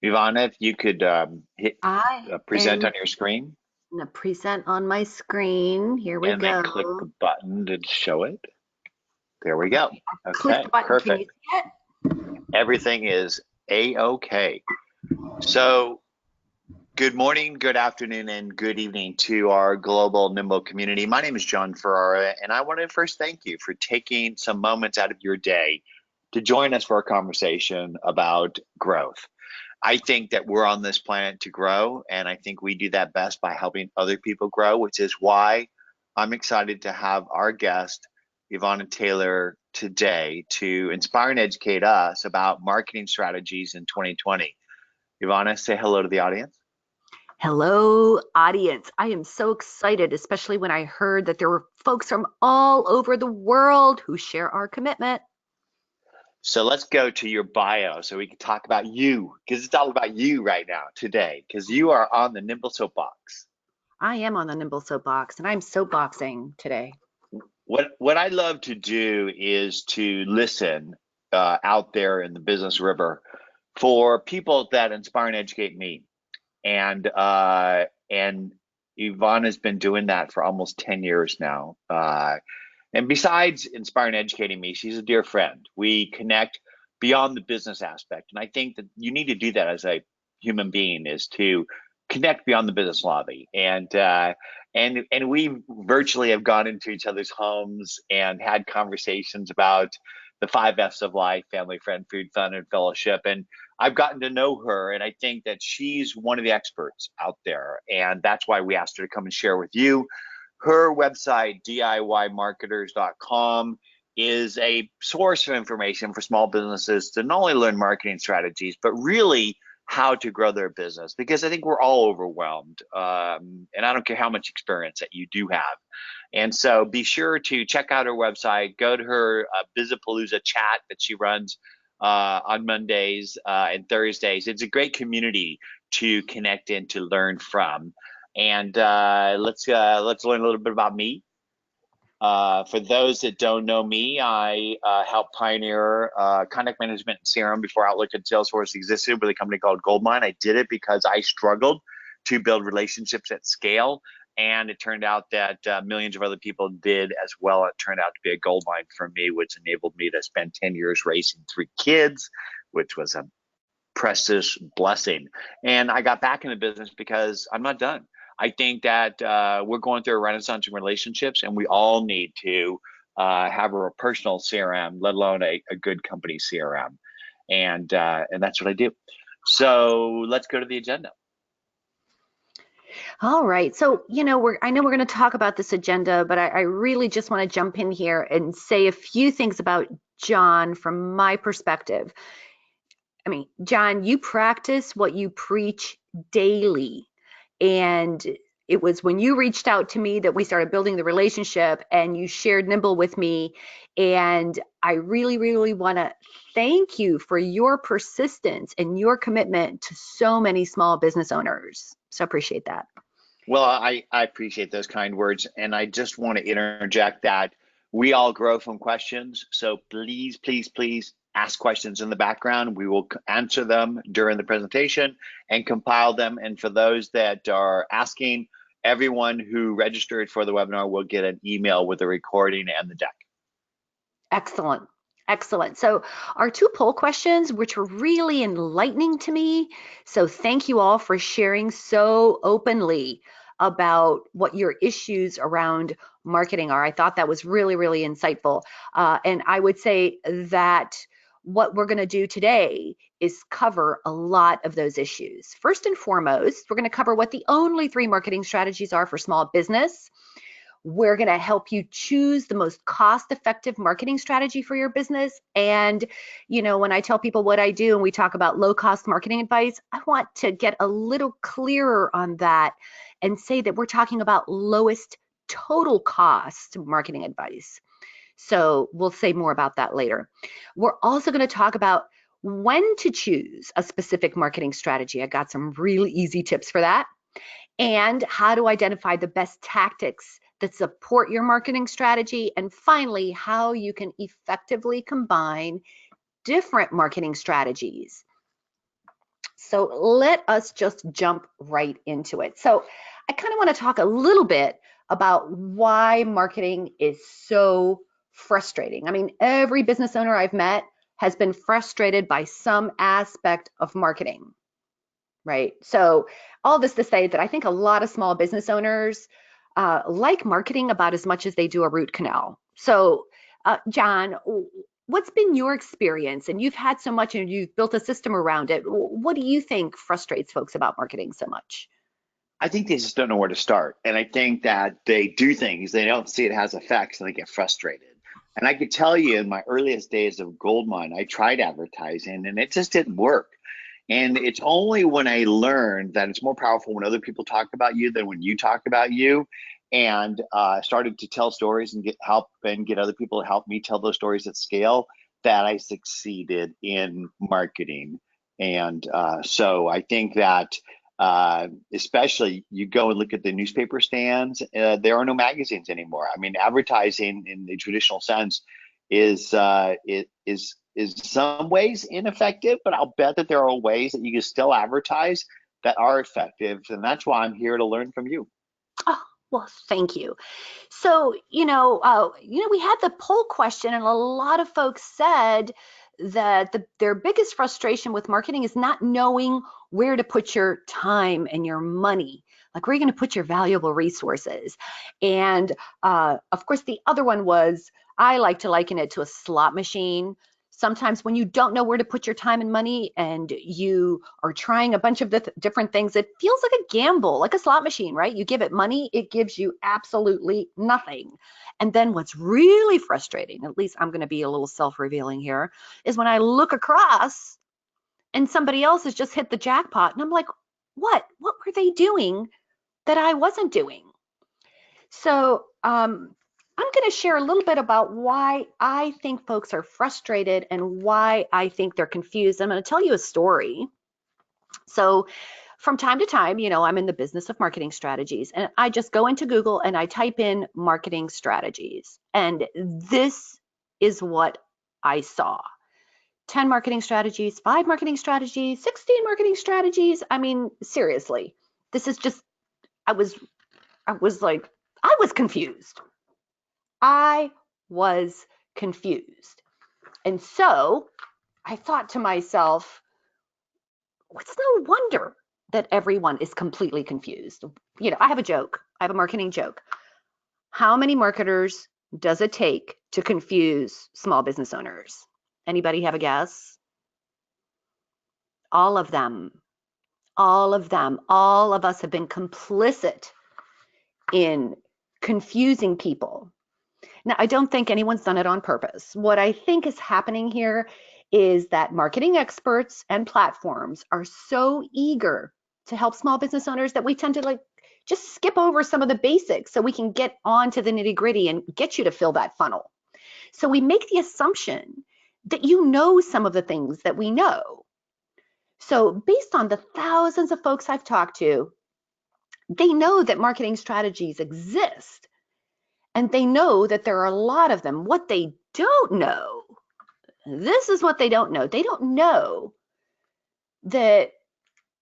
Ivana, if you could hit I present am on your screen going to present on my screen. Here we and then go. click the button to show it. There we go. Okay, I clicked Okay, the button. Can you perfect. see it? Everything is a-okay. So, good morning, good afternoon, and good evening to our global Nimble community. My name is John Ferrara, and I want to first thank you for taking some moments out of your day to join us for a conversation about growth. I think that we're on this planet to grow, and I think we do that best by helping other people grow, which is why I'm excited to have our guest, Ivana Taylor, today to inspire and educate us about marketing strategies in 2020. Ivana, say hello to the audience. Hello, audience. I am so excited, especially when I heard that there were folks from all over the world who share our commitment. So let's go to your bio so we can talk about you, because it's all about you right now today, because you are on the Nimble Soapbox. I am on the Nimble Soapbox, and I'm soapboxing today. What I love to do is to listen out there in the business river for people that inspire and educate me. And Yvonne has been doing that for almost 10 years now. And besides inspiring and educating me, she's a dear friend. We connect beyond the business aspect. And I think that you need to do that as a human being, is to connect beyond the business lobby. And we virtually have gone into each other's homes and had conversations about the 5 F's of life: family, friend, food, fun, and fellowship. And I've gotten to know her, and I think that she's one of the experts out there. And that's why we asked her to come and share with you. Her website, DIYmarketers.com, is a source of information for small businesses to not only learn marketing strategies, but really how to grow their business. Because I think we're all overwhelmed. And I don't care how much experience that you do have. And so be sure to check out her website, go to her Bizapalooza chat that she runs on Mondays and Thursdays. It's a great community to connect in, to learn from. And let's learn a little bit about me. For those that don't know me, I helped pioneer contact management and CRM before Outlook and Salesforce existed with a company called Goldmine. I did it because I struggled to build relationships at scale, and it turned out that millions of other people did as well. It turned out to be a goldmine for me, which enabled me to spend 10 years raising 3 kids, which was a precious blessing. And I got back into business because I'm not done. I think that we're going through a renaissance in relationships, and we all need to have a personal CRM, let alone a good company CRM. And that's what I do. So let's go to the agenda. All right. So, I know we're going to talk about this agenda, but I really just want to jump in here and say a few things about John from my perspective. I mean, John, you practice what you preach daily. And it was when you reached out to me that we started building the relationship, and you shared Nimble with me. And I really, really want to thank you for your persistence and your commitment to so many small business owners. So appreciate that. Well, I appreciate those kind words. And I just want to interject that we all grow from questions. So please, please, please ask questions in the background. We will answer them during the presentation and compile them. And for those that are asking, everyone who registered for the webinar will get an email with the recording and the deck. Excellent. Excellent. So our two poll questions, which were really enlightening to me. So thank you all for sharing so openly about what your issues around marketing are. I thought that was really, really insightful. And I would say that what we're going to do today is cover a lot of those issues. First and foremost, we're going to cover what the only 3 marketing strategies are for small business. We're going to help you choose the most cost-effective marketing strategy for your business. And, when I tell people what I do and we talk about low-cost marketing advice, I want to get a little clearer on that and say that we're talking about lowest total cost marketing advice. So we'll say more about that later. We're also going to talk about when to choose a specific marketing strategy. I got some really easy tips for that. And how to identify the best tactics that support your marketing strategy. And finally, how you can effectively combine different marketing strategies. So let us just jump right into it. So I kind of want to talk a little bit about why marketing is so frustrating. I mean, every business owner I've met has been frustrated by some aspect of marketing, right? So all this to say that I think a lot of small business owners like marketing about as much as they do a root canal. So John, what's been your experience? And you've had so much and you've built a system around it. What do you think frustrates folks about marketing so much? I think they just don't know where to start. And I think that they do things, they don't see it has effects, and they get frustrated. And I could tell you in my earliest days of Goldmine, I tried advertising and it just didn't work. And it's only when I learned that it's more powerful when other people talk about you than when you talk about you, and started to tell stories and get help and get other people to help me tell those stories at scale, that I succeeded in marketing. And so I think that especially you go and look at the newspaper stands, there are no magazines anymore. I mean, advertising in the traditional sense is is some ways ineffective, but I'll bet that there are ways that you can still advertise that are effective, and that's why I'm here to learn from you. Oh, well, thank you. So, we had the poll question, and a lot of folks said that their biggest frustration with marketing is not knowing where to put your time and your money. Like, where are you going to put your valuable resources? And of course, the other one was, I like to liken it to a slot machine. Sometimes when you don't know where to put your time and money and you are trying a bunch of different things, it feels like a gamble, like a slot machine, right? You give it money, it gives you absolutely nothing. And then what's really frustrating, at least I'm going to be a little self-revealing here, is when I look across and somebody else has just hit the jackpot and I'm like, what were they doing that I wasn't doing? So I'm going to share a little bit about why I think folks are frustrated and why I think they're confused. I'm going to tell you a story. So from time to time, I'm in the business of marketing strategies, and I just go into Google and I type in marketing strategies. And this is what I saw. 10 marketing strategies, 5 marketing strategies, 16 marketing strategies. I mean, seriously, this is just, I was like, I was confused. I was confused. And so I thought to myself, it's no wonder that everyone is completely confused. I have a joke. I have a marketing joke. How many marketers does it take to confuse small business owners? Anybody have a guess? All of them. All of them. All of us have been complicit in confusing people. Now, I don't think anyone's done it on purpose. What I think is happening here is that marketing experts and platforms are so eager to help small business owners that we tend to just skip over some of the basics so we can get on to the nitty gritty and get you to fill that funnel. So we make the assumption that you know some of the things that we know. So based on the thousands of folks I've talked to, they know that marketing strategies exist. And they know that there are a lot of them. What they don't know, this is what they don't know. They don't know that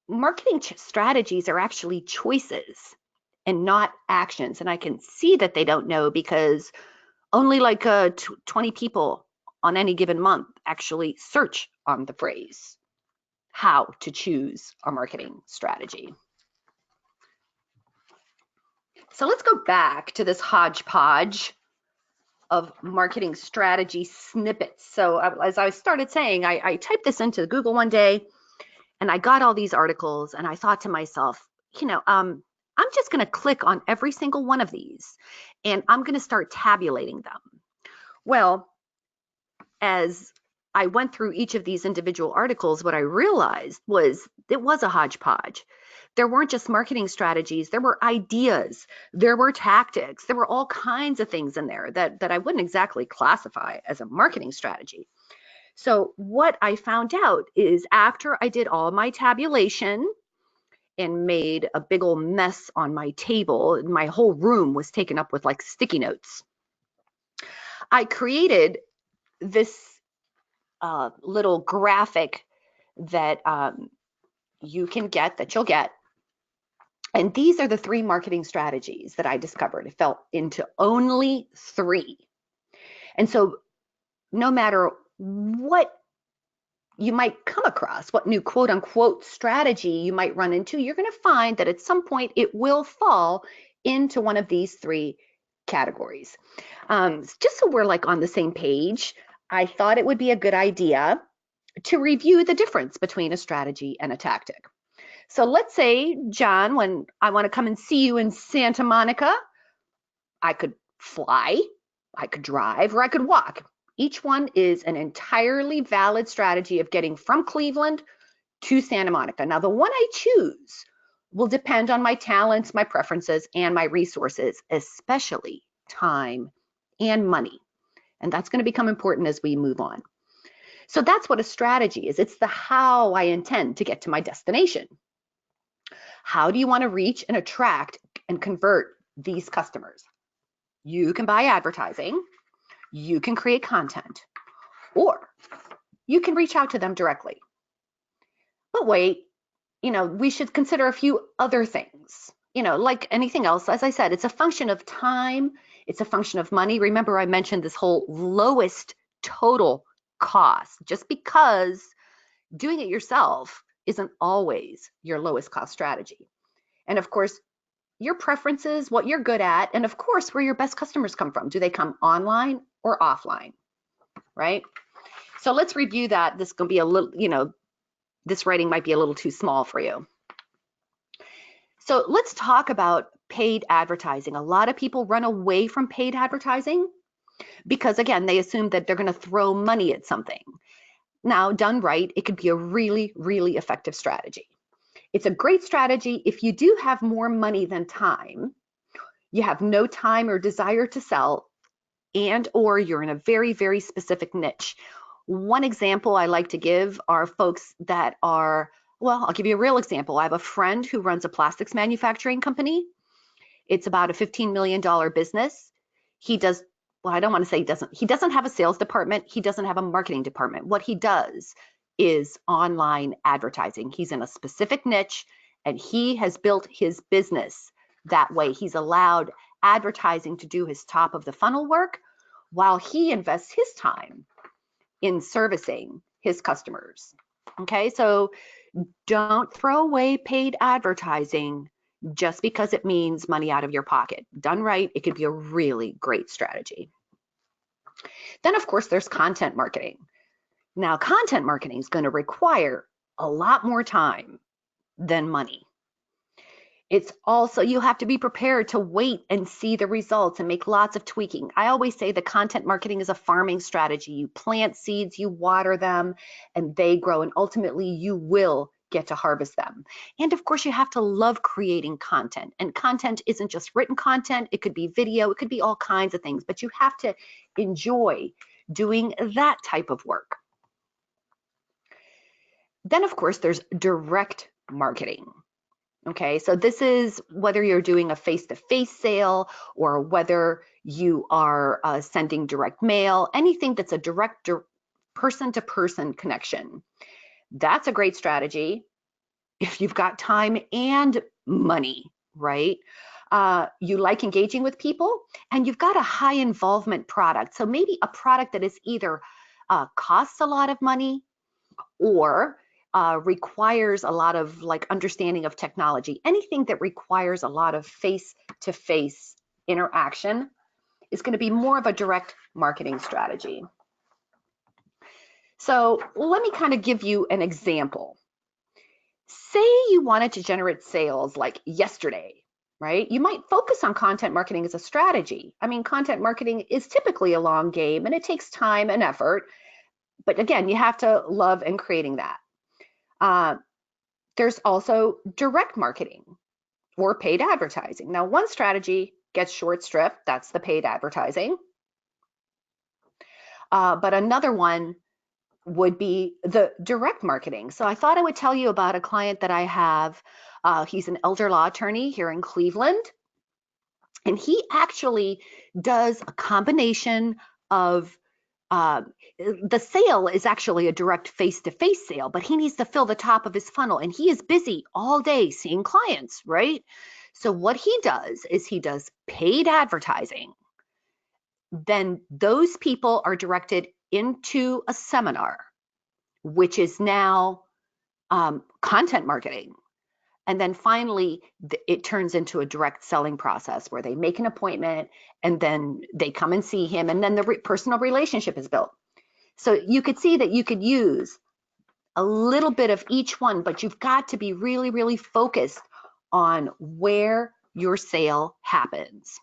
marketing strategies are actually choices and not actions. And I can see that they don't know because only 20 people on any given month actually search on the phrase how to choose a marketing strategy. So let's go back to this hodgepodge of marketing strategy snippets. So as I started saying, I typed this into Google one day and I got all these articles and I thought to myself, I'm just going to click on every single one of these and I'm going to start tabulating them. Well, as I went through each of these individual articles, what I realized was it was a hodgepodge. There weren't just marketing strategies, there were ideas, there were tactics, there were all kinds of things in there that I wouldn't exactly classify as a marketing strategy. So what I found out is after I did all my tabulation and made a big old mess on my table, my whole room was taken up with like sticky notes. I created this little graphic that you can get that you'll get. And these are the 3 marketing strategies that I discovered. It fell into only 3. And so no matter what you might come across, what new quote unquote strategy you might run into, you're going to find that at some point it will fall into one of these 3 categories. Just so we're like on the same page, I thought it would be a good idea to review the difference between a strategy and a tactic. So let's say, John, when I want to come and see you in Santa Monica, I could fly, I could drive, or I could walk. Each one is an entirely valid strategy of getting from Cleveland to Santa Monica. Now, the one I choose will depend on my talents, my preferences, and my resources, especially time and money. And that's going to become important as we move on. So that's what a strategy is. It's the how I intend to get to my destination. How do you want to reach and attract and convert these customers? You can buy advertising, you can create content, or you can reach out to them directly. But wait, we should consider a few other things. Like anything else, as I said, it's a function of time, it's a function of money. Remember, I mentioned this whole lowest total cost. Just because doing it yourself isn't always your lowest cost strategy. And of course, your preferences, what you're good at, and of course, where your best customers come from. Do they come online or offline, right? So let's review that. This is going to be a little, this writing might be a little too small for you. So let's talk about paid advertising. A lot of people run away from paid advertising because, again, they assume that they're going to throw money at something. Now, done right, it could be a really, really effective strategy. It's a great strategy if you do have more money than time, you have no time or desire to sell, and or you're in a very, very specific niche. One example I like to give are folks that are, well, I'll give you a real example. I have a friend who runs a plastics manufacturing company. It's about a $15 million business. He does, well, I don't want to say he doesn't have a sales department. He doesn't have a marketing department. What he does is online advertising. He's in a specific niche and he has built his business that way. He's allowed advertising to do his top of the funnel work while he invests his time in servicing his customers. Okay, so don't throw away paid advertising just because it means money out of your pocket. Done right, it could be a really great strategy. Then, of course, there's content marketing. Now, content marketing is going to require a lot more time than money. It's also, you have to be prepared to wait and see the results and make lots of tweaking. I always say the content marketing is a farming strategy. You plant seeds, you water them, and they grow, and ultimately you will get to harvest them. And of course, you have to love creating content. And content isn't just written content. It could be video, it could be all kinds of things, but you have to enjoy doing that type of work. Then, of course, there's direct marketing. Okay, so this is whether you're doing a face-to-face sale or whether you are sending direct mail, anything that's a direct person-to-person connection. That's a great strategy if you've got time and money, right? You like engaging with people and you've got a high involvement product. So maybe a product that is either costs a lot of money or requires a lot of understanding of technology. Anything that requires a lot of face-to-face interaction is going to be more of a direct marketing strategy. So let me kind of give you an example. Say you wanted to generate sales like yesterday, right? You might focus on content marketing as a strategy. I mean, content marketing is typically a long game and it takes time and effort. But again, you have to love and creating that. There's also direct marketing or paid advertising. Now, one strategy gets short shrift, that's the paid advertising. But another one would be the direct marketing. So I thought I would tell you about a client that I have. He's an elder law attorney here in Cleveland. And he actually does a combination of uh, the sale is actually a direct face-to-face sale, but he needs to fill the top of his funnel, and he is busy all day seeing clients, right? So what he does is he does paid advertising. Then those people are directed into a seminar, which is now content marketing. And then finally, it turns into a direct selling process where they make an appointment and then they come and see him, and then the personal relationship is built. So you could see that you could use a little bit of each one, but you've got to be really, really focused on where your sale happens.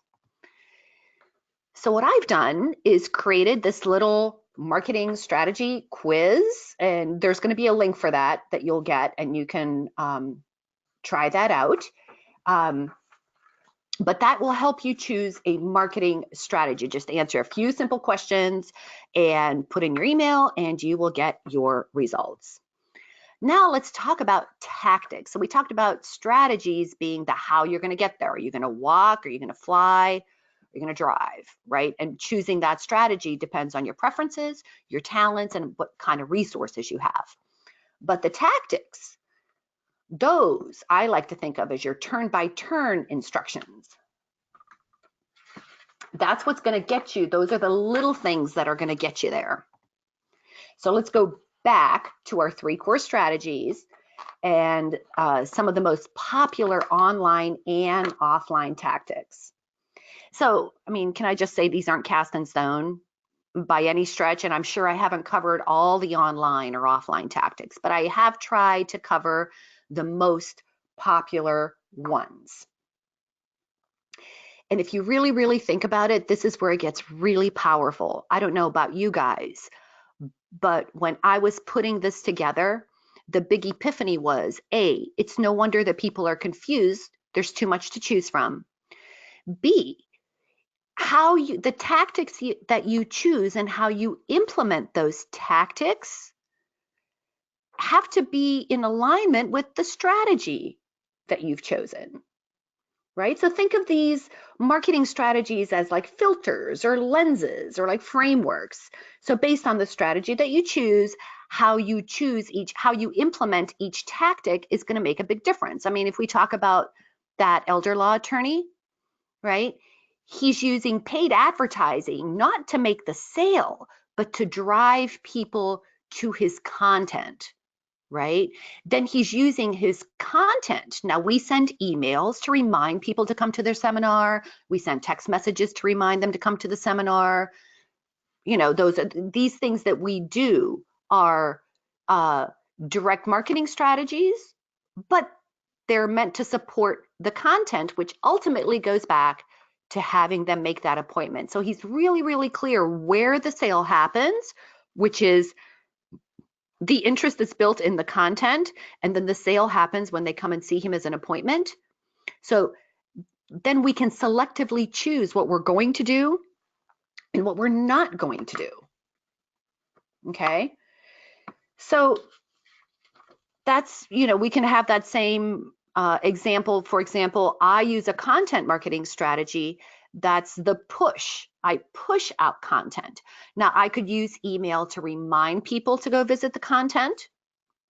So what I've done is created this little marketing strategy quiz, and there's going to be a link for that you'll get, and you can try that out. But that will help you choose a marketing strategy. Just answer a few simple questions and put in your email, and you will get your results. Now let's talk about tactics. So we talked about strategies being the how you're going to get there. Are you going to walk? Are you going to fly? Are you going to drive, right? And choosing that strategy depends on your preferences, your talents, and what kind of resources you have. But the tactics, those I like to think of as your turn-by-turn instructions. That's what's going to get you. Those are the little things that are going to get you there. So let's go back to our 3 core strategies and some of the most popular online and offline tactics. So, I mean, can I just say these aren't cast in stone by any stretch, and I'm sure I haven't covered all the online or offline tactics, but I have tried to cover the most popular ones. And if you really, really think about it, this is where it gets really powerful. I don't know about you guys, but when I was putting this together, the big epiphany was, A, it's no wonder that people are confused. There's too much to choose from. B, the tactics that you choose and how you implement those tactics have to be in alignment with the strategy that you've chosen, right? So think of these marketing strategies as like filters or lenses or like frameworks. So based on the strategy that you choose, how you implement each tactic is going to make a big difference. I mean, if we talk about that elder law attorney, right? He's using paid advertising not to make the sale, but to drive people to his content, right? Then he's using his content. Now we send emails to remind people to come to their seminar. We send text messages to remind them to come to the seminar. You know, these things that we do are direct marketing strategies, but they're meant to support the content, which ultimately goes back to having them make that appointment. So he's really, really clear where the sale happens, which is the interest that's built in the content, and then the sale happens when they come and see him as an appointment. So then we can selectively choose what we're going to do and what we're not going to do. Okay. So that's, you know, we can have that same example. For example, I use a content marketing strategy that's the push. I push out content. Now I could use email to remind people to go visit the content,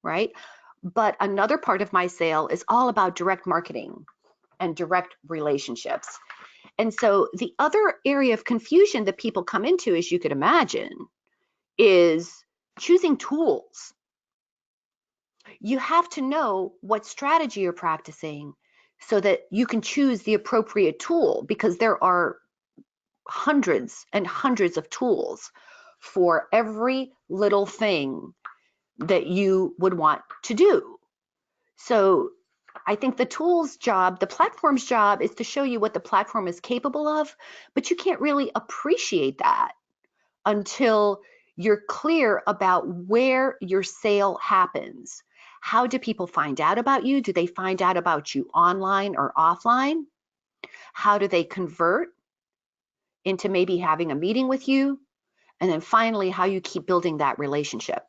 right? But another part of my sale is all about direct marketing and direct relationships. And so the other area of confusion that people come into, as you could imagine, is choosing tools. You have to know what strategy you're practicing so that you can choose the appropriate tool, because there are hundreds and hundreds of tools for every little thing that you would want to do. So I think the tool's job, the platform's job, is to show you what the platform is capable of, but you can't really appreciate that until you're clear about where your sale happens. How do people find out about you? Do they find out about you online or offline? How do they convert into maybe having a meeting with you? And then finally, how you keep building that relationship.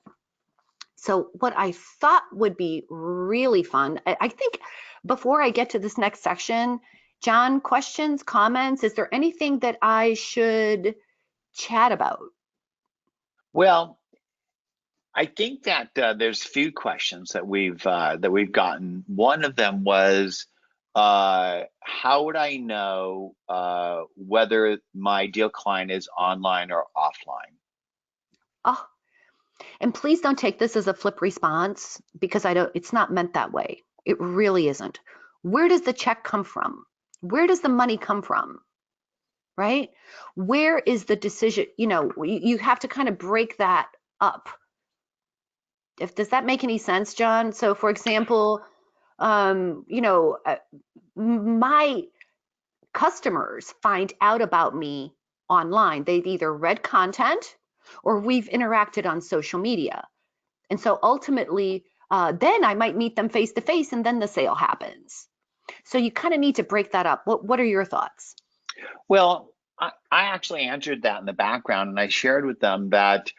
So what I thought would be really fun, I think before I get to this next section, John, questions, comments? Is there anything that I should chat about? Well, I think that there's a few questions that we've gotten. One of them was, how would I know whether my ideal client is online or offline? Oh, and please don't take this as a flip response because it's not meant that way. It really isn't. Where does the check come from? Where does the money come from? Right? Where is the decision? You have to kind of break that up. Does that make any sense, John? So for example, my customers find out about me online. They've either read content or we've interacted on social media. And so ultimately, then I might meet them face to face and then the sale happens. So you kind of need to break that up. What are your thoughts? Well, I actually answered that in the background, and I shared with them that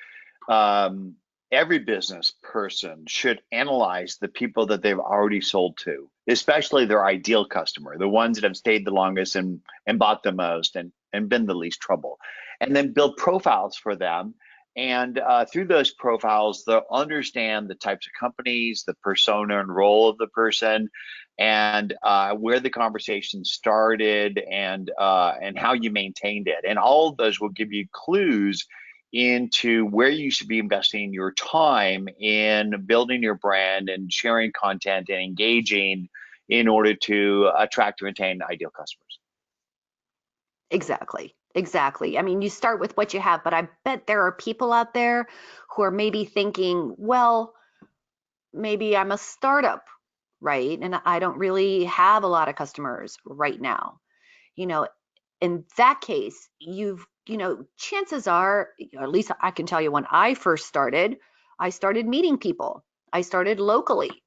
um, every business person should analyze the people that they've already sold to, especially their ideal customer, the ones that have stayed the longest and bought the most and been the least trouble, and then build profiles for them. And through those profiles, they'll understand the types of companies, the persona and role of the person, and where the conversation started, and how you maintained it. And all of those will give you clues into where you should be investing your time in building your brand and sharing content and engaging in order to attract and retain ideal customers. Exactly. Exactly. I mean, you start with what you have, but I bet there are people out there who are maybe thinking, well, maybe I'm a startup, right? And I don't really have a lot of customers right now. You know, in that case, chances are, at least I can tell you when I started meeting people. I started locally.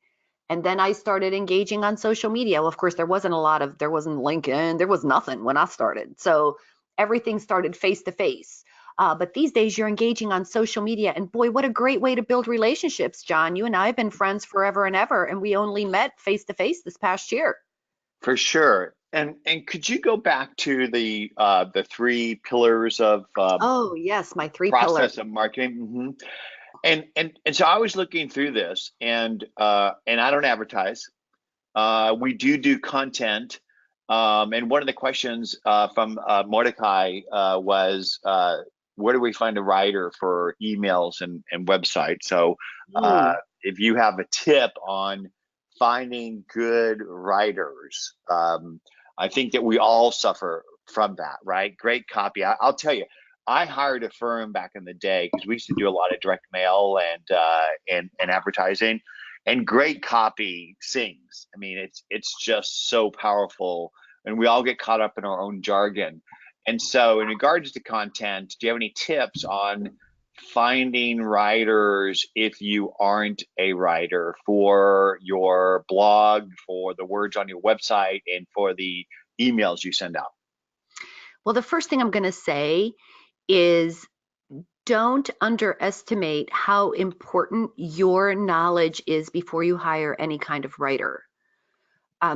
And then I started engaging on social media. Well, of course, there wasn't LinkedIn, there was nothing when I started. So everything started face to face. But these days you're engaging on social media. And boy, what a great way to build relationships, John. You and I have been friends forever and ever, and we only met face to face this past year. For sure. And could you go back to the three pillars of Oh, yes, my three pillars. process of marketing? And so I was looking through this, and I don't advertise. We do content. And one of the questions from Mordecai was, where do we find a writer for emails and websites? So Mm. if you have a tip on finding good writers, I think that we all suffer from that, right? Great copy. I'll tell you, I hired a firm back in the day because we used to do a lot of direct mail and advertising, and great copy sings. I mean, it's just so powerful, and we all get caught up in our own jargon. And so, in regards to content, do you have any tips on finding writers if you aren't a writer, for your blog, for the words on your website, and for the emails you send out? Well, the first thing I'm going to say is don't underestimate how important your knowledge is before you hire any kind of writer.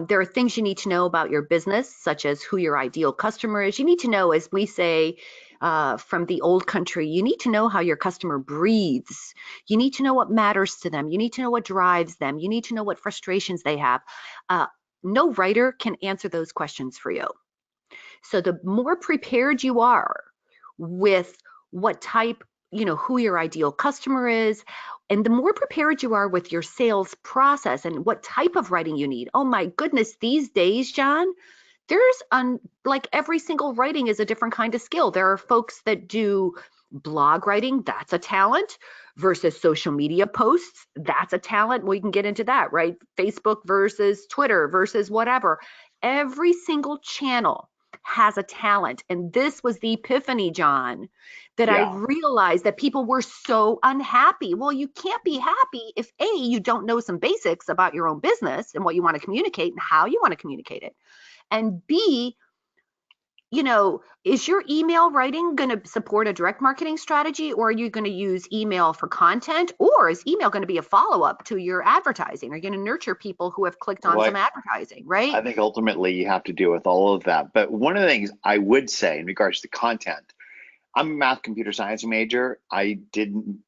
There are things you need to know about your business, such as who your ideal customer is. You need to know, as we say from the old country, you need to know how your customer breathes. You need to know what matters to them. You need to know what drives them. You need to know what frustrations they have. Uh, no writer can answer those questions for you. So the more prepared you are with what type, who your ideal customer is, and the more prepared you are with your sales process and what type of writing you need. Oh my goodness, these days, John, like every single writing is a different kind of skill. There are folks that do blog writing, that's a talent, versus social media posts, that's a talent. We can get into that, right? Facebook versus Twitter versus whatever. Every single channel has a talent. And this was the epiphany, John, that I Yeah. realized that people were so unhappy. Well, you can't be happy if A, you don't know some basics about your own business and what you want to communicate and how you want to communicate it. And B, is your email writing going to support a direct marketing strategy, or are you going to use email for content, or is email going to be a follow-up to your advertising? Are you going to nurture people who have clicked on Well, some advertising, right? I think ultimately you have to deal with all of that. But one of the things I would say in regards to content, I'm a math computer science major. I didn't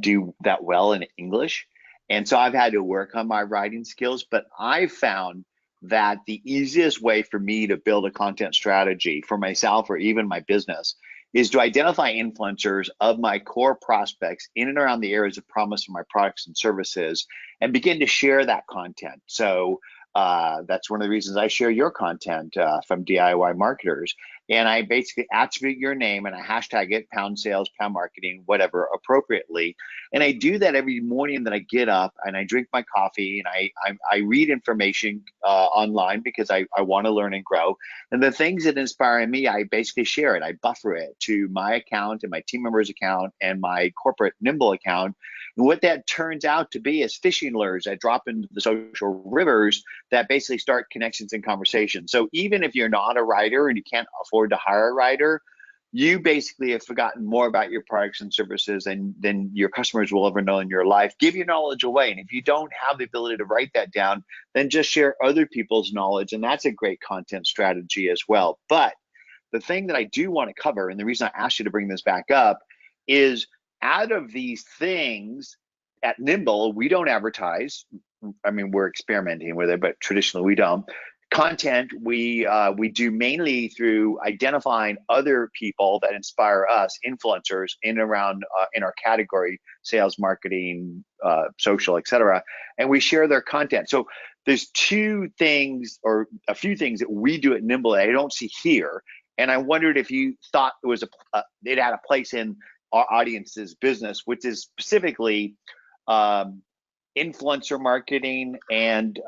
do that well in English. And so I've had to work on my writing skills, but I found that the easiest way for me to build a content strategy for myself or even my business is to identify influencers of my core prospects in and around the areas of promise of my products and services and begin to share that content. So that's one of the reasons I share your content from DIY marketers. And I basically attribute your name and I hashtag it, pound sales, pound marketing, whatever, appropriately. And I do that every morning that I get up and I drink my coffee and I read information online because I want to learn and grow. And the things that inspire me, I basically share it. I buffer it to my account and my team members' account and my corporate Nimble account. And what that turns out to be is fishing lures that drop into the social rivers that basically start connections and conversations. So even if you're not a writer and you can't afford to hire a writer, you basically have forgotten more about your products and services than your customers will ever know in your life. Give your knowledge away. And if you don't have the ability to write that down, then just share other people's knowledge. And that's a great content strategy as well. But the thing that I do want to cover, and the reason I asked you to bring this back up, is out of these things at Nimble, we don't advertise. I mean, we're experimenting with it, but traditionally we don't. Content we do mainly through identifying other people that inspire us, influencers in around in our category, sales, marketing, social, etc., and we share their content. So there's two things or a few things that we do at Nimble that I don't see here, and I wondered if you thought it was it had a place in our audience's business, which is specifically um, influencer marketing and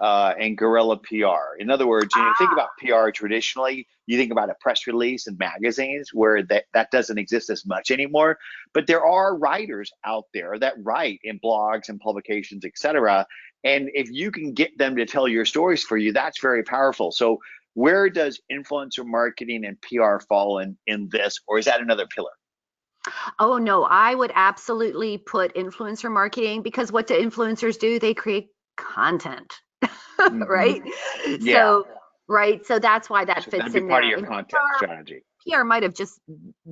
guerrilla PR. In other words, you think about PR traditionally, you think about a press release and magazines where that doesn't exist as much anymore. But there are writers out there that write in blogs and publications, etc. And if you can get them to tell your stories for you, that's very powerful. So where does influencer marketing and PR fall in this, or is that another pillar? Oh no, I would absolutely put influencer marketing because what do influencers do? They create content, Hmm. right? Yeah, So, right. So that's why that so fits that'd be in part of there. your And content strategy. PR might have just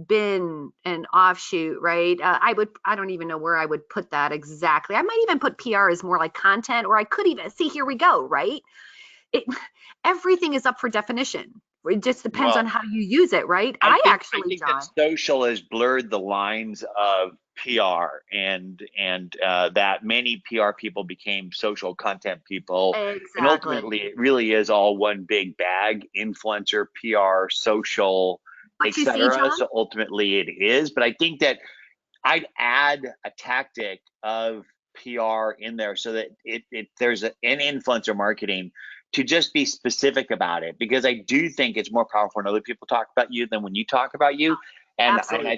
been an offshoot, right? I don't even know where I would put that exactly. I might even put PR as more like content, or I could even see, here we go, right? It, everything is up for definition. It just depends on Well, how you use it, right? I think that John, social has blurred the lines of PR and that many PR people became social content people, and exactly. ultimately it really is all one big bag: influencer, PR, social, But you see, etc. John, So ultimately it is, but I think that I'd add a tactic of PR in there so that there's an influencer marketing to just be specific about it, because I do think it's more powerful when other people talk about you than when you talk about you. And absolutely. I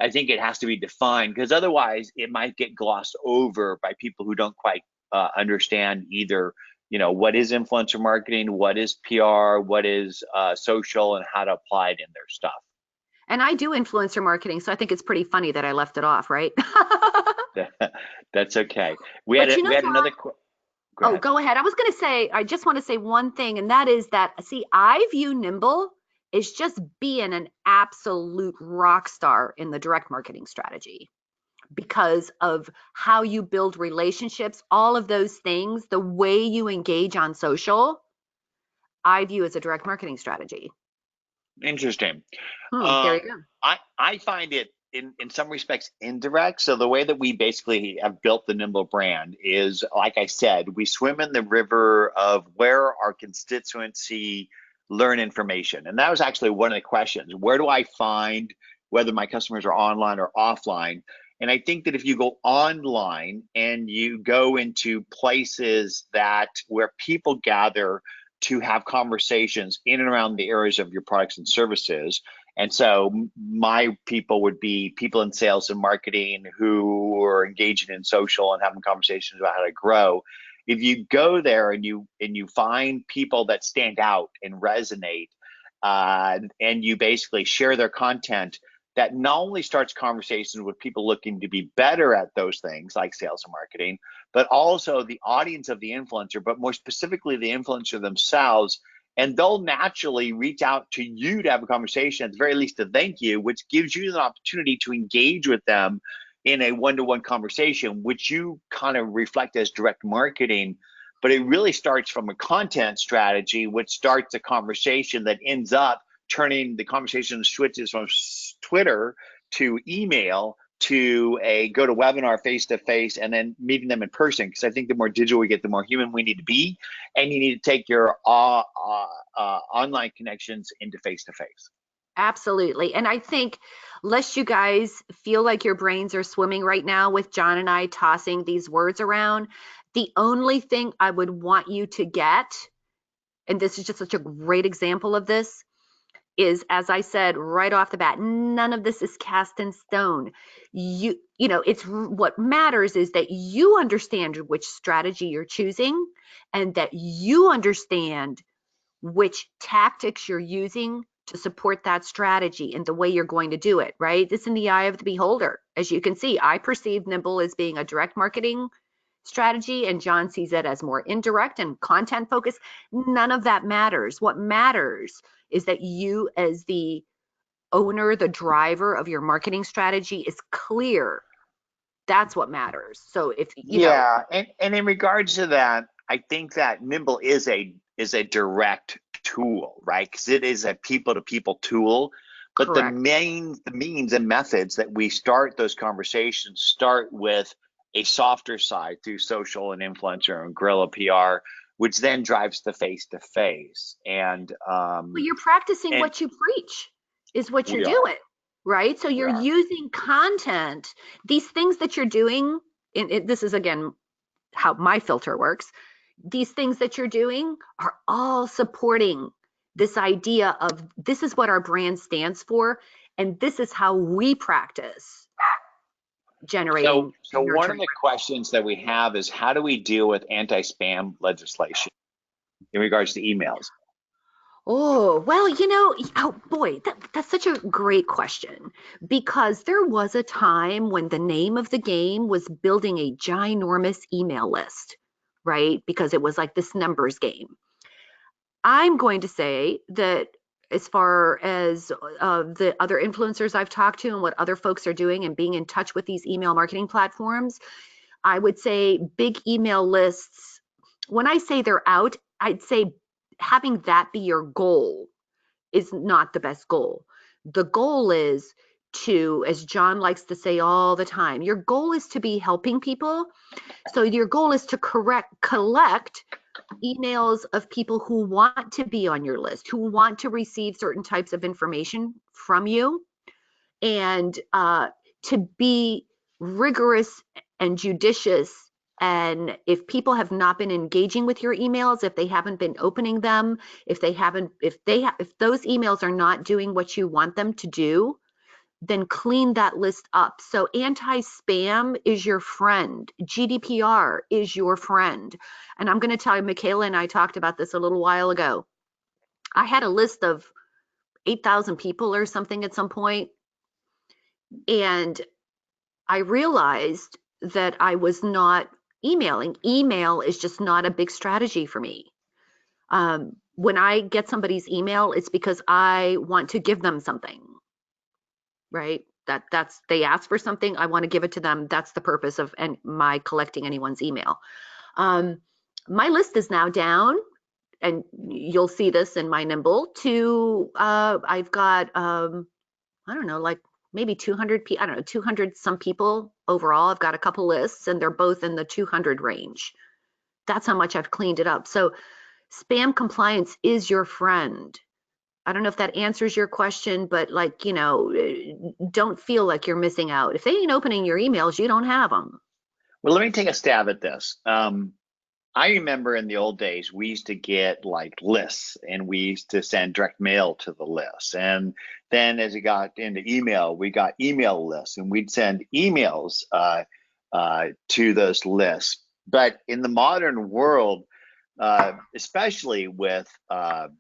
think it has to be defined, because otherwise it might get glossed over by people who don't quite understand either, what is influencer marketing, what is PR, what is social, and how to apply it in their stuff. And I do influencer marketing, so I think it's pretty funny that I left it off, right? That's okay. But We had John, another. Go oh, ahead. go ahead. I was going to say, I just want to say one thing, and that is that, see, I view Nimble as just being an absolute rock star in the direct marketing strategy because of how you build relationships, all of those things, the way you engage on social, I view as a direct marketing strategy. Interesting. There Um, you go. I find it in some respects indirect. So the way that we basically have built the Nimble brand is, like I said, we swim in the river of where our constituency learn information. And that was actually one of the questions. Where do I find whether my customers are online or offline? And I think that if you go online and you go into places that where people gather to have conversations in and around the areas of your products and services. And so my people would be people in sales and marketing who are engaging in social and having conversations about how to grow. If you go there and you find people that stand out and resonate, and you basically share their content, that not only starts conversations with people looking to be better at those things like sales and marketing, but also the audience of the influencer, but more specifically the influencer themselves. and they'll naturally reach out to you to have a conversation, at the very least to thank you, which gives you the opportunity to engage with them in a one-to-one conversation, which you kind of reflect as direct marketing. But it really starts from a content strategy, which starts a conversation that ends up turning the conversation switches from Twitter to email to a go to webinar face to face, and then meeting them in person. Because I think the more digital we get, the more human we need to be, and you need to take your online connections into face to face. Absolutely. And I think, lest you guys feel like your brains are swimming right now with John and I tossing these words around, the only thing I would want you to get, and this is just such a great example of this, is, as I said right off the bat, none of this is cast in stone. You know, it's what matters is that you understand which strategy you're choosing, and that you understand which tactics you're using to support that strategy and the way you're going to do it, right? It's in the eye of the beholder. As you can see, I perceive Nimble as being a direct marketing strategy, and John sees it as more indirect and content focused. None of that matters. What matters is that you, as the owner, the driver of your marketing strategy, is clear. That's what matters. So if you know, and in regards to that, I think that Nimble is a direct tool, right? Because it is a people to people tool. But correct. the means and methods that we start those conversations start with a softer side through social and influencer and guerrilla PR, which then drives the face to face. And well, you're practicing and what you preach, is what you're we are. doing, right? So We you're are. using content, these things that you're doing. This is again how my filter works. These things that you're doing are all supporting this idea of this is what our brand stands for, and this is how we practice generating So and one of nurturing. the questions that we have is, how do we deal with anti-spam legislation in regards to emails? Oh, well, you know, oh boy, that's such a great question, because there was a time when the name of the game was building a ginormous email list, right? Because it was like this numbers game. I'm going to say that, as far as the other influencers I've talked to and what other folks are doing and being in touch with these email marketing platforms, I would say big email lists, when I say they're out, I'd say having that be your goal is not the best goal. The goal is to, as John likes to say all the time, your goal is to be helping people. So your goal is to collect emails of people who want to be on your list, who want to receive certain types of information from you, and to be rigorous and judicious. And if people have not been engaging with your emails, if they haven't been opening them, if those emails are not doing what you want them to do, then clean that list up. So anti-spam is your friend. GDPR is your friend. And I'm going to tell you, Michaela and I talked about this a little while ago. I had a list of 8,000 people or something at some point, and I realized that I was not emailing. Email is just not a big strategy for me. When I get somebody's email, it's because I want to give them something, right? That's they ask for something, I want to give it to them. That's the purpose of my collecting anyone's email. My list is now down, and you'll see this in my Nimble, to I've got I don't know, like maybe 200 I don't know, 200 some people overall. I've got a couple lists, and they're both in the 200 range. That's how much I've cleaned it up. So spam compliance is your friend. I don't know if that answers your question, but, like, you know, don't feel like you're missing out. If they ain't opening your emails, you don't have them. Well, let me take a stab at this. I remember in the old days, we used to get like lists, and we used to send direct mail to the lists. And then as it got into email, we got email lists, and we'd send emails to those lists. But in the modern world, especially with the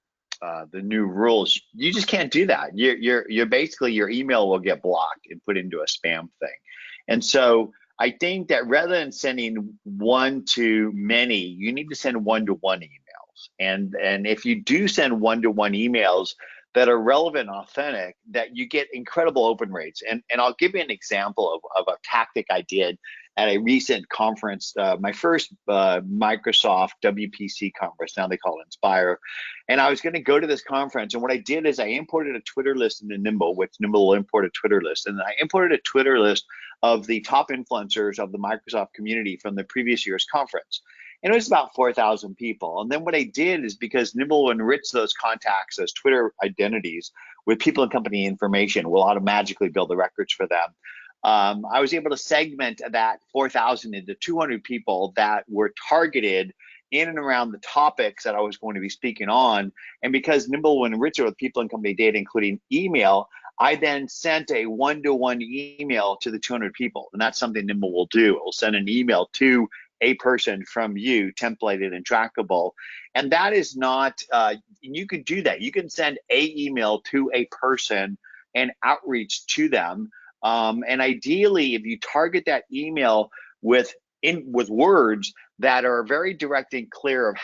new rules, you just can't do that. You're basically, your email will get blocked and put into a spam thing. And so I think that rather than sending one to many, you need to send one to one emails. And if you do send one-to-one emails that are relevant and authentic, that you get incredible open rates. And I'll give you an example of a tactic I did at a recent conference, my first Microsoft WPC conference, now they call it Inspire. And I was going to go to this conference, and what I did is I imported a Twitter list into Nimble, which Nimble will import a Twitter list. And I imported a Twitter list of the top influencers of the Microsoft community from the previous year's conference. And it was about 4,000 people. And then what I did is, because Nimble will enrich those contacts, those Twitter identities, with people and company information, will automatically build the records for them. I was able to segment that 4,000 into 200 people that were targeted in and around the topics that I was going to be speaking on. And because Nimble will enrich it with people and company data, including email, I then sent a one-to-one email to the 200 people. And that's something Nimble will do. It will send an email to a person from you, templated and trackable. And that is not, you could do that. You can send a email to a person and outreach to them. And ideally, if you target that email with words that are very direct and clear of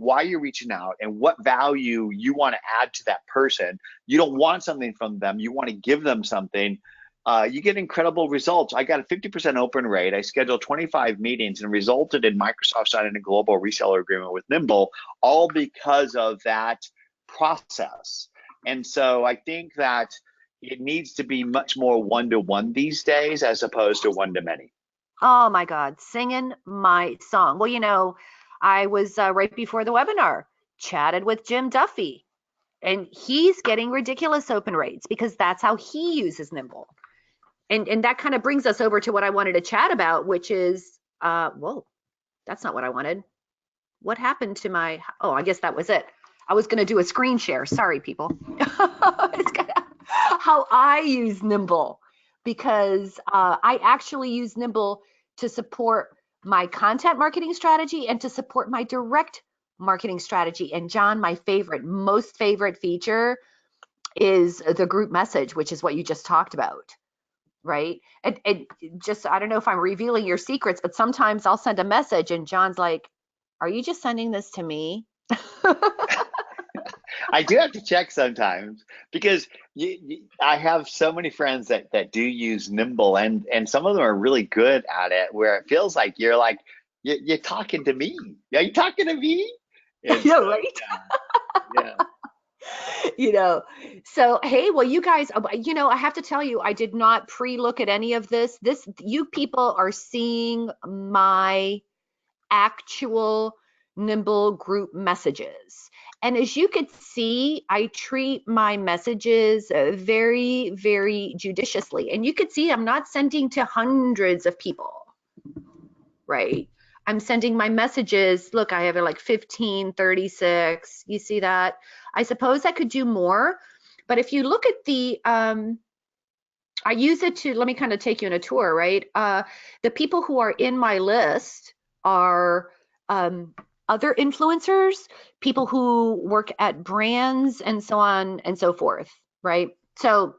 why you're reaching out and what value you want to add to that person, you don't want something from them, you want to give them something. You get incredible results. I got a 50% open rate. I scheduled 25 meetings and resulted in Microsoft signing a global reseller agreement with Nimble, all because of that process. And so I think that it needs to be much more one-to-one these days as opposed to one-to-many. Oh my God, singing my song. Well, I was right before the webinar, chatted with Jim Duffy, and he's getting ridiculous open rates because that's how he uses Nimble. And that kind of brings us over to what I wanted to chat about, which is, whoa, that's not what I wanted. What happened to my, oh, I guess that was it. I was going to do a screen share. Sorry, people. How I use Nimble, because I actually use Nimble to support my content marketing strategy and to support my direct marketing strategy. And John, my most favorite feature is the group message, which is what you just talked about. Right? And just, I don't know if I'm revealing your secrets, but sometimes I'll send a message and John's like, are you just sending this to me? I do have to check sometimes, because I have so many friends that do use Nimble, and some of them are really good at it, where it feels like you're talking to me. Are you talking to me? Yeah, so, right? Yeah. So hey, well, you guys, I have to tell you, I did not pre-look at any of this. You people are seeing my actual Nimble group messages. And as you could see, I treat my messages very, very judiciously. And you could see I'm not sending to hundreds of people, right? I'm sending my messages. Look, I have like 15, 36. You see that? I suppose I could do more. But if you look at the, I use it to, let me kind of take you on a tour, right? The people who are in my list are other influencers, people who work at brands, and so on and so forth, right? So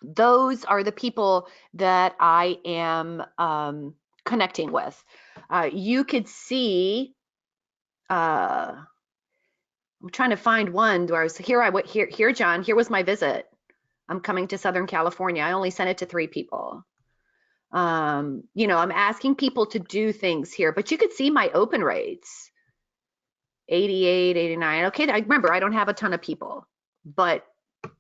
those are the people that I am connecting with. You could see, I'm trying to find one where I was here, John, here was my visit. I'm coming to Southern California. I only sent it to 3 people. I'm asking people to do things here, but you could see my open rates, 88, 89. Okay, remember, I don't have a ton of people, but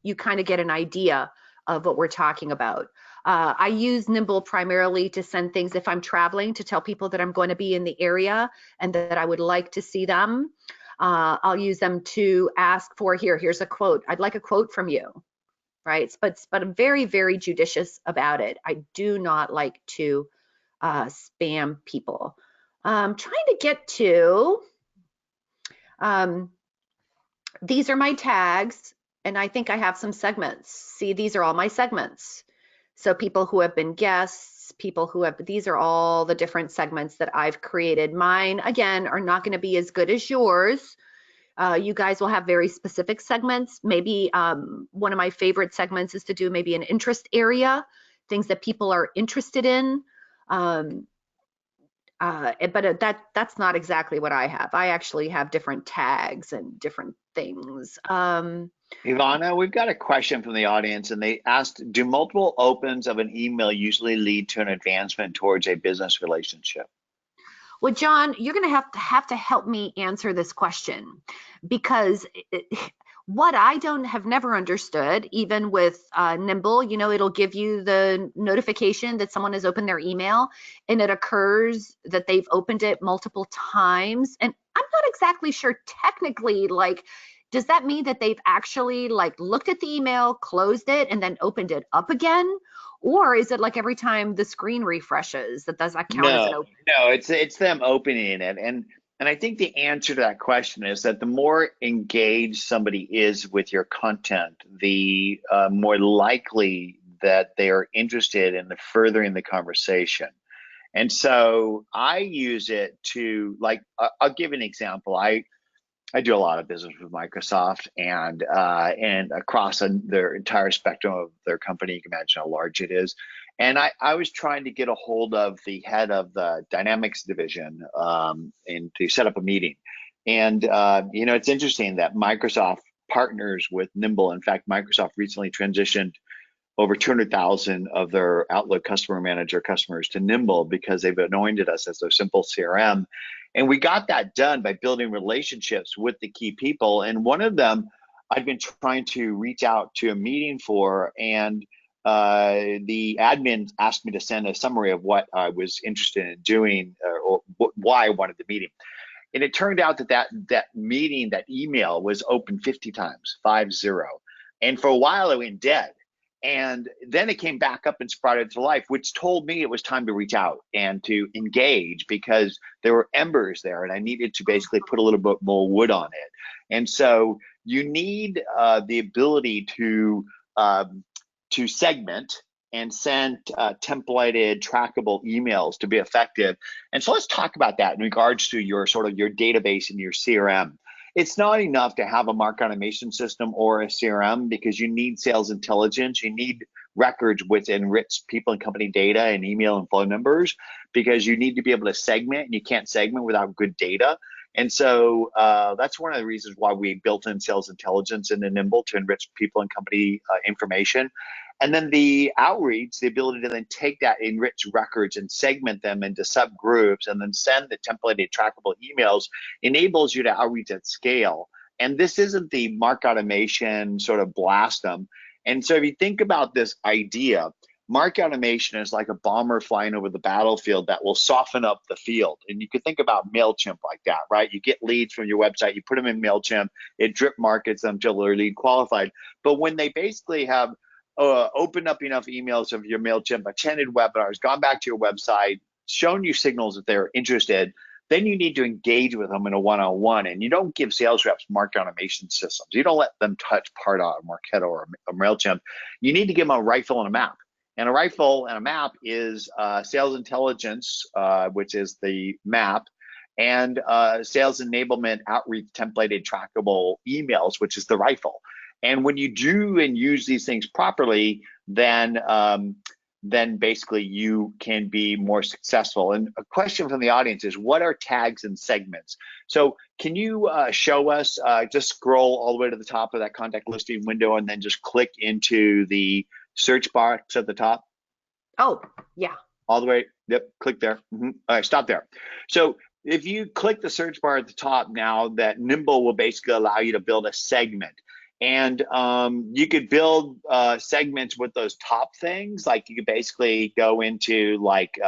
you kind of get an idea of what we're talking about. I use Nimble primarily to send things if I'm traveling, to tell people that I'm going to be in the area and that I would like to see them. I'll use them to ask for, here's a quote. I'd like a quote from you, right? But I'm very, very judicious about it. I do not like to spam people. I'm trying to get to, these are my tags, and I think I have some segments. See, these are all my segments. So people who have been guests, these are all the different segments that I've created. Mine, again, are not going to be as good as yours. You guys will have very specific segments. Maybe one of my favorite segments is to do maybe an interest area, things that people are interested in. But that's not exactly what I have. I actually have different tags and different things. Ivana, we've got a question from the audience, and they asked, do multiple opens of an email usually lead to an advancement towards a business relationship? Well, John, you're going to have to help me answer this question, because what I don't have never understood, even with Nimble, it'll give you the notification that someone has opened their email, and it occurs that they've opened it multiple times. And I'm not exactly sure technically, like, does that mean that they've actually like looked at the email, closed it, and then opened it up again? Or is it like every time the screen refreshes, that does that count as an No, open? no, it's them opening it, and I think the answer to that question is that the more engaged somebody is with your content, the more likely that they are interested in the furthering the conversation. And so I use it to, like, I'll give an example. I do a lot of business with Microsoft, and across their entire spectrum of their company. You can imagine how large it is. And I was trying to get a hold of the head of the Dynamics division, and to set up a meeting. And it's interesting that Microsoft partners with Nimble. In fact, Microsoft recently transitioned over 200,000 of their Outlook Customer Manager customers to Nimble because they've anointed us as their simple CRM. And we got that done by building relationships with the key people. And one of them I've been trying to reach out to a meeting for, and the admin asked me to send a summary of what I was interested in doing, or why I wanted the meeting. And it turned out that meeting, that email was open 50 times, 50. And for a while it went dead. And then it came back up and sprouted to life, which told me it was time to reach out and to engage, because there were embers there and I needed to basically put a little bit more wood on it. And so you need the ability to segment and send templated, trackable emails to be effective. And so let's talk about that in regards to your sort of your database and your CRM. It's not enough to have a market automation system or a CRM, because you need sales intelligence. You need records with enriched people and company data and email and phone numbers, because you need to be able to segment, and you can't segment without good data. And so that's one of the reasons why we built in sales intelligence into Nimble, to enrich people and company information. And then the outreach, the ability to then take that enriched records and segment them into subgroups and then send the templated trackable emails, enables you to outreach at scale. And this isn't the market automation sort of blast them. And so if you think about this idea, market automation is like a bomber flying over the battlefield that will soften up the field. And you can think about MailChimp like that, right? You get leads from your website, you put them in MailChimp, it drip markets them until they're lead qualified. But when they basically have opened up enough emails of your MailChimp, attended webinars, gone back to your website, shown you signals that they're interested, then you need to engage with them in a one-on-one. And you don't give sales reps market automation systems. You don't let them touch Pardot or Marketo or MailChimp. You need to give them a rifle and a map. And a rifle and a map is sales intelligence, which is the map, and sales enablement outreach templated trackable emails, which is the rifle. And when you do and use these things properly, then basically you can be more successful. And a question from the audience is, what are tags and segments? So can you show us, just scroll all the way to the top of that contact listing window and then just click into the search box at the top? Oh, yeah. All the way, yep, click there. All right, stop there. So if you click the search bar at the top now, that Nimble will basically allow you to build a segment. And you could build segments with those top things. Like you could basically go into like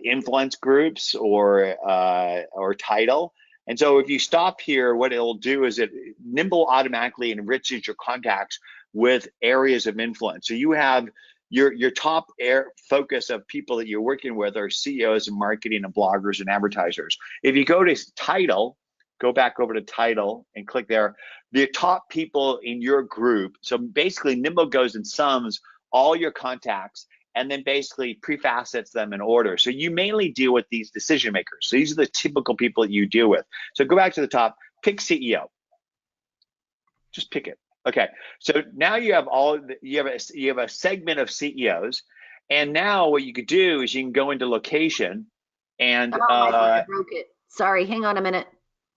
influence groups or title. And so if you stop here, what it'll do is Nimble automatically enriches your contacts with areas of influence. So you have your top focus of people that you're working with are CEOs and marketing and bloggers and advertisers. If you go to title, go back over to title and click there, the top people in your group. So basically Nimble goes and sums all your contacts and then basically prefacets them in order. So you mainly deal with these decision makers. So these are the typical people that you deal with. So go back to the top, pick CEO. Just pick it. Okay. So now you have you have a segment of CEOs. And now what you could do is you can go into location And Oh my God, I broke it. Sorry, hang on a minute.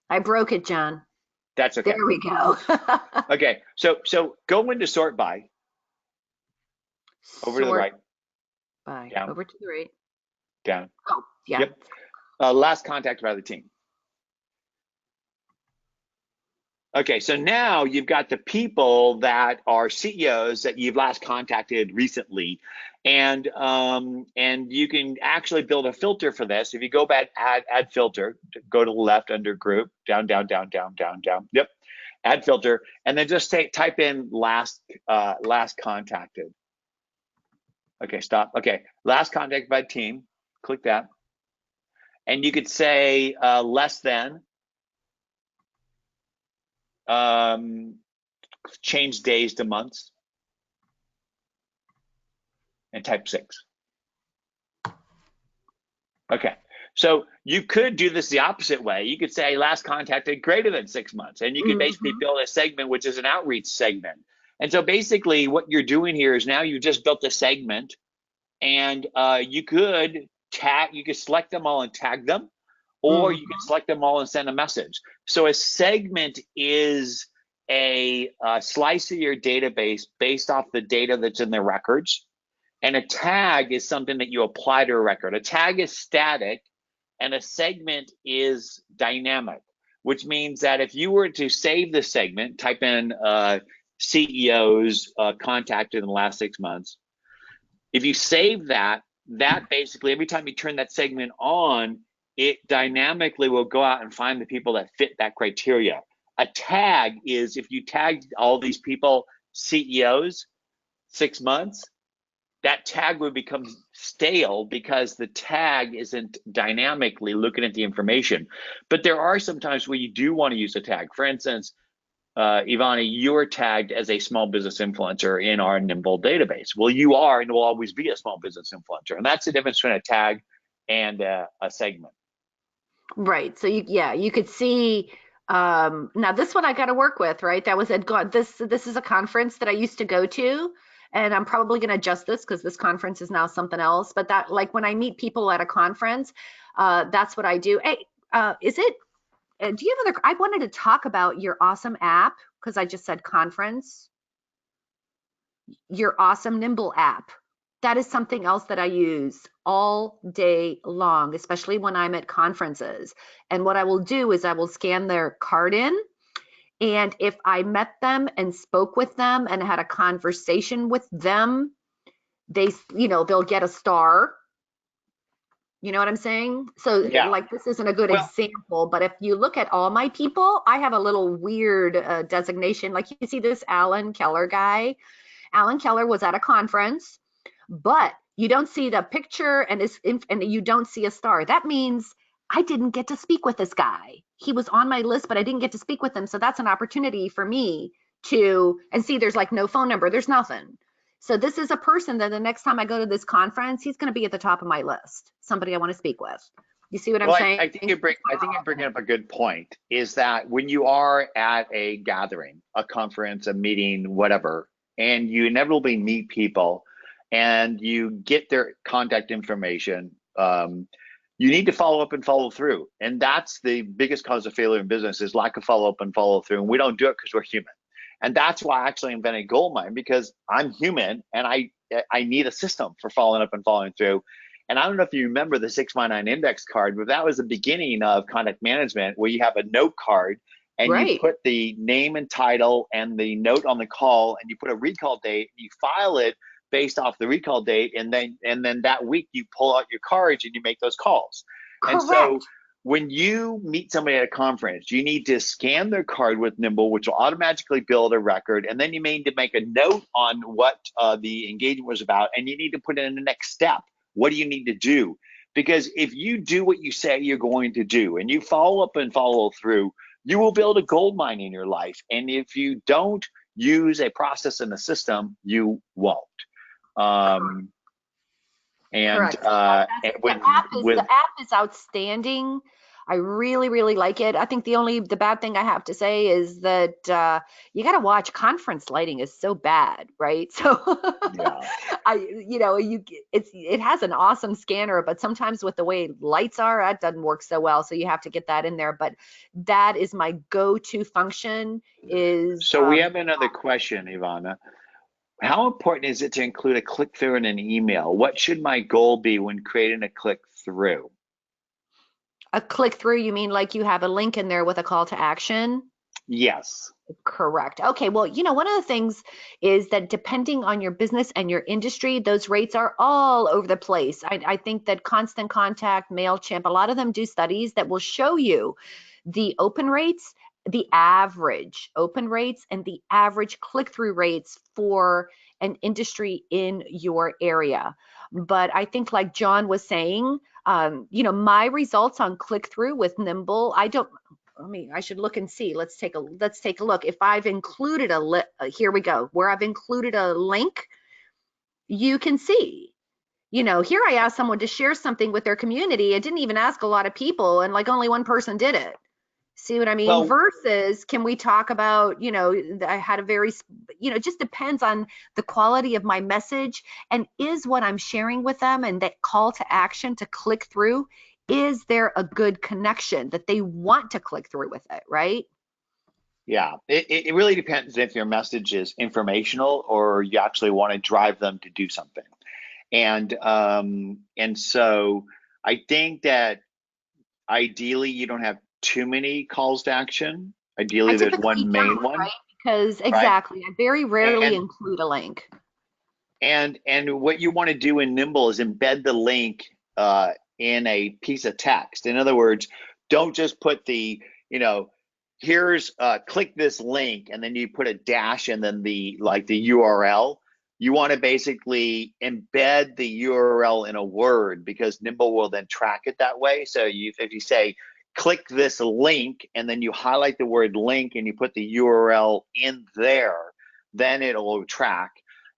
I broke it, John. that's okay. There we go. Okay, so go into sort by, over to the Sort right, by, down, over to the right. down. Oh, yeah. Yep. Last contact by the team. Okay, so now you've got the people that are CEOs that you've last contacted recently, and you can actually build a filter for this. If you go back, add filter, go to the left under group, down, down, down, down, down, down. Yep, add filter, and then just type in last contacted. Okay, stop. Okay, last contact by team. Click that, and you could say less than. Change days to months, and type 6. Okay, so you could do this the opposite way. You could say last contacted greater than 6 months, and you could basically build a segment, which is an outreach segment. And so basically what you're doing here is now you just built a segment, and you could select them all and tag them, or you can select them all and send a message. So a segment is a slice of your database based off the data that's in the records. And a tag is something that you apply to a record. A tag is static, and a segment is dynamic, which means that if you were to save the segment, type in CEOs contacted in the last 6 months. If you save that basically every time you turn that segment on, it dynamically will go out and find the people that fit that criteria. A tag is if you tagged all these people CEOs 6 months, that tag would become stale because the tag isn't dynamically looking at the information. But there are some times where you do want to use a tag. For instance, Ivani, you're tagged as a small business influencer in our Nimble database. Well, you are and will always be a small business influencer. And that's the difference between a tag and a segment. Right. So you could see, now this one I got to work with, right? That was at God. This is a conference that I used to go to, and I'm probably going to adjust this because this conference is now something else. But that, like when I meet people at a conference, that's what I do. Hey, do you have I wanted to talk about your awesome app because I just said conference. Your awesome Nimble app. That is something else that I use all day long, especially when I'm at conferences. And what I will do is I will scan their card in. And if I met them and spoke with them and had a conversation with them, they'll get a star. You know what I'm saying? So Yeah. like this isn't a good example, but if you look at all my people, I have a little weird designation. Like you see this Alan Keller guy. Alan Keller was at a conference, but you don't see the picture and you don't see a star. That means I didn't get to speak with this guy. He was on my list, but I didn't get to speak with him. So that's an opportunity for me and see there's like no phone number, there's nothing. So this is a person that the next time I go to this conference, he's going to be at the top of my list, somebody I want to speak with. You see what I'm saying? I think you're bringing up a good point, is that when you are at a gathering, a conference, a meeting, whatever, and you inevitably meet people and you get their contact information, you need to follow up and follow through. And that's the biggest cause of failure in business, is lack of follow up and follow through. And we don't do it because we're human. And that's why I actually invented Goldmine, because I'm human and I need a system for following up and following through. And I don't know if you remember the 619 index card, but that was the beginning of contact management, where you have a note card and you put the name and title and the note on the call, and you put a recall date, and you file it based off the recall date, and then that week you pull out your cards and you make those calls. Correct. And so when you meet somebody at a conference, you need to scan their card with Nimble, which will automatically build a record, and then you need to make a note on what the engagement was about, and you need to put in the next step. What do you need to do? Because if you do what you say you're going to do, and you follow up and follow through, you will build a gold mine in your life. And if you don't use a process and a system, you won't. The app is outstanding. I really, really like it. I think the bad thing I have to say is that you got to watch. Conference lighting is so bad, right? So Yeah. it has an awesome scanner, but sometimes with the way lights are, that doesn't work so well. So you have to get that in there. But that is my go-to function is So we have another question, Ivana. How important is it to include a click through in an email? What should my goal be when creating a click through? a click through. You mean like you have a link in there with a call to action? Yes. Correct. Okay. Well, one of the things is that depending on your business and your industry, those rates are all over the place. I think that Constant Contact, MailChimp, a lot of them do studies that will show you the open rates, the average open rates, and the average click-through rates for an industry in your area. But I think, like John was saying, my results on click-through with Nimble, I don't, I should look and see. Let's take a look. If I've included here we go, where I've included a link, you can see. Here I asked someone to share something with their community. It didn't even ask a lot of people, and like only one person did it. See what I mean? Well, Versus, can we talk about, I had a very, it just depends on the quality of my message, and is what I'm sharing with them and that call to action to click through, is there a good connection that they want to click through with it, right? yeah, it really depends if your message is informational or you actually want to drive them to do something. And so I think that ideally you don't have too many calls to action. I Ideally, there's typically one main don't, one, right? Because right? exactly, I very rarely And include a link. and what you want to do in Nimble is embed the link in a piece of text. In other words, don't just put you know, here's click this link and then you put a dash and then the URL. You want to basically embed the URL in a word because Nimble will then track it that way. So if you say click this link and then you highlight the word link and you put the URL in there, then it'll track.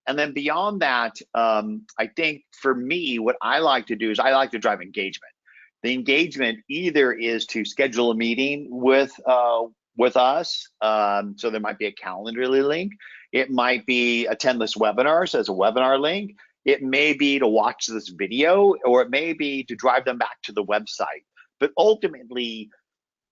And then beyond that, I think for me, what I like to do is I like to drive engagement. The engagement either is to schedule a meeting with us, so there might be a Calendly link. It might be attend this webinar, so it's a webinar link. It may be to watch this video, or it may be to drive them back to the website. But ultimately,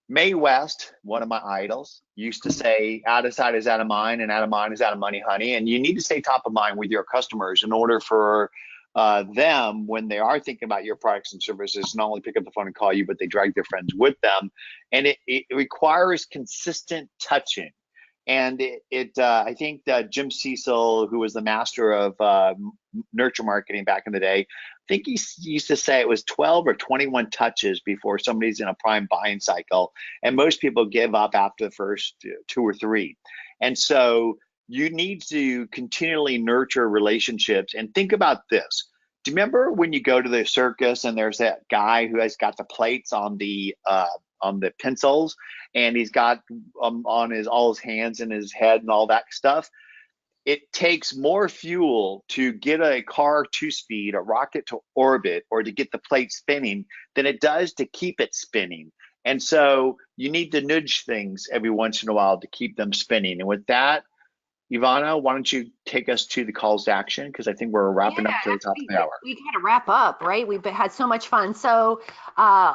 Mae West, one of my idols, used to say, out of sight is out of mind, and out of mind is out of money, honey. And you need to stay top of mind with your customers in order for them, when they are thinking about your products and services, not only pick up the phone and call you, but they drag their friends with them. And it requires consistent touching. And I think that Jim Cecil, who was the master of nurture marketing back in the day, I think he used to say it was 12 or 21 touches before somebody's in a prime buying cycle. And most people give up after the first two or three. And so you need to continually nurture relationships. And think about this. Do you remember when you go to the circus and there's that guy who has got the plates on the pencils, and he's got on his all his hands and his head and all that stuff? It takes more fuel to get a car to speed, a rocket to orbit, or to get the plate spinning than it does to keep it spinning. And so you need to nudge things every once in a while to keep them spinning. And with that, Ivana, why don't you take us to the calls to action? Because I think we're Yeah, wrapping up to the top of actually, the hour. we got to wrap up, right? We've had so much fun. So, uh,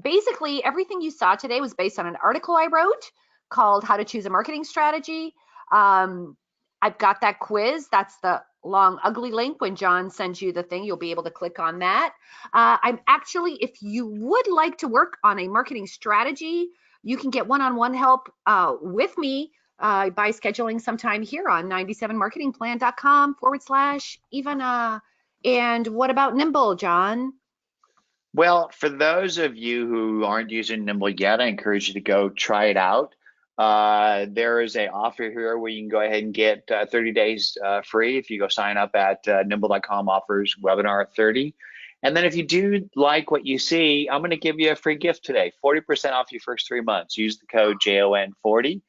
basically, everything you saw today was based on an article I wrote called How to Choose a Marketing Strategy. Um, I've got that quiz. That's the long, ugly link. When John sends you the thing, you'll be able to click on that. I'm actually, if you would like to work on a marketing strategy, you can get one-on-one help with me by scheduling some time here on 97marketingplan.com/Ivana. And what about Nimble, John? Well, for those of you who aren't using Nimble yet, I encourage you to go try it out. There is a offer here where you can go ahead and get 30 days free if you go sign up at nimble.com offers webinar 30. And then if you do like what you see, I'm going to give you a free gift today, 40% off your first 3 months. Use the code JON40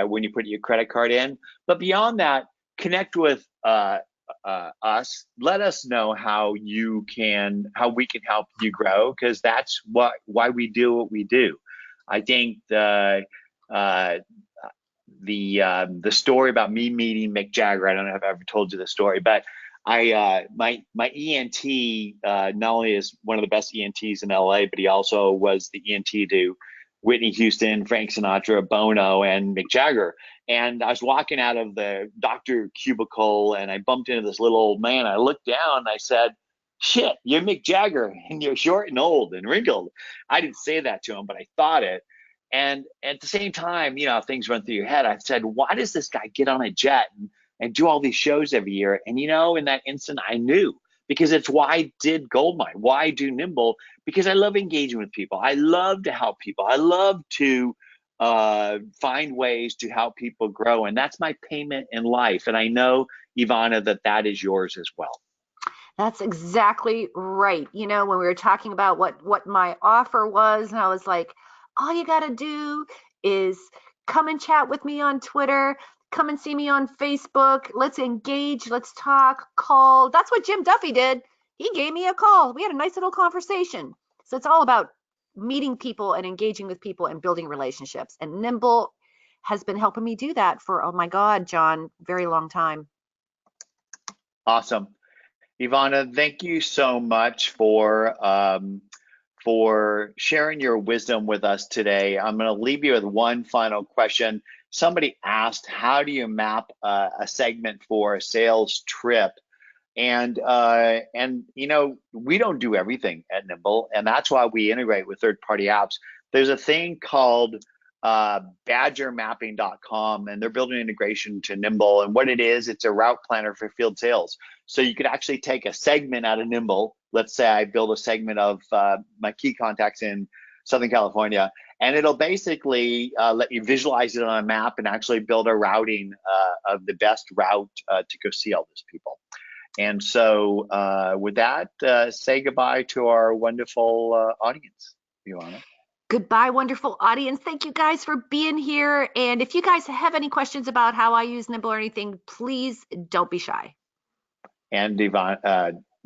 when you put your credit card in. But beyond that, connect with us, let us know how we can help you grow, because that's why we do what we do. I think uh, the story about me meeting Mick Jagger, I don't know if I've ever told you the story, but my ENT not only is one of the best ENTs in LA, but he also was the ENT to Whitney Houston, Frank Sinatra, Bono, and Mick Jagger. And I was walking out of the doctor cubicle and I bumped into this little old man. I looked down and I said, "Shit, you're Mick Jagger and you're short and old and wrinkled." I didn't say that to him, but I thought it. And at the same time, things run through your head. I said, why does this guy get on a jet and do all these shows every year? And in that instant, I knew, because it's why I did Goldmine, why I do Nimble, because I love engaging with people. I love to help people. I love to find ways to help people grow. And that's my payment in life. And I know, Ivana, that is yours as well. That's exactly right. When we were talking about what my offer was, and I was like, all you got to do is come and chat with me on Twitter, come and see me on Facebook. Let's engage, let's talk, call. That's what Jim Duffy did. He gave me a call. We had a nice little conversation. So it's all about meeting people and engaging with people and building relationships. And Nimble has been helping me do that for, oh my God, John, very long time. Awesome. Ivana, thank you so much for sharing your wisdom with us today. I'm going to leave you with one final question. Somebody asked, how do you map a segment for a sales trip? And we don't do everything at Nimble, and that's why we integrate with third-party apps. There's a thing called badgermapping.com, and they're building integration to Nimble. And what it is, it's a route planner for field sales. So you could actually take a segment out of Nimble. Let's say I build a segment of my key contacts in Southern California, and it'll basically let you visualize it on a map and actually build a routing of the best route to go see all those people. And so with that, say goodbye to our wonderful audience, Ioana. Goodbye, wonderful audience. Thank you guys for being here. And if you guys have any questions about how I use Nimble or anything, please don't be shy. And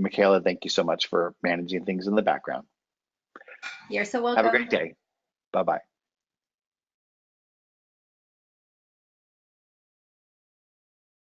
Michaela, thank you so much for managing things in the background. You're so welcome. Have a great day. Bye-bye.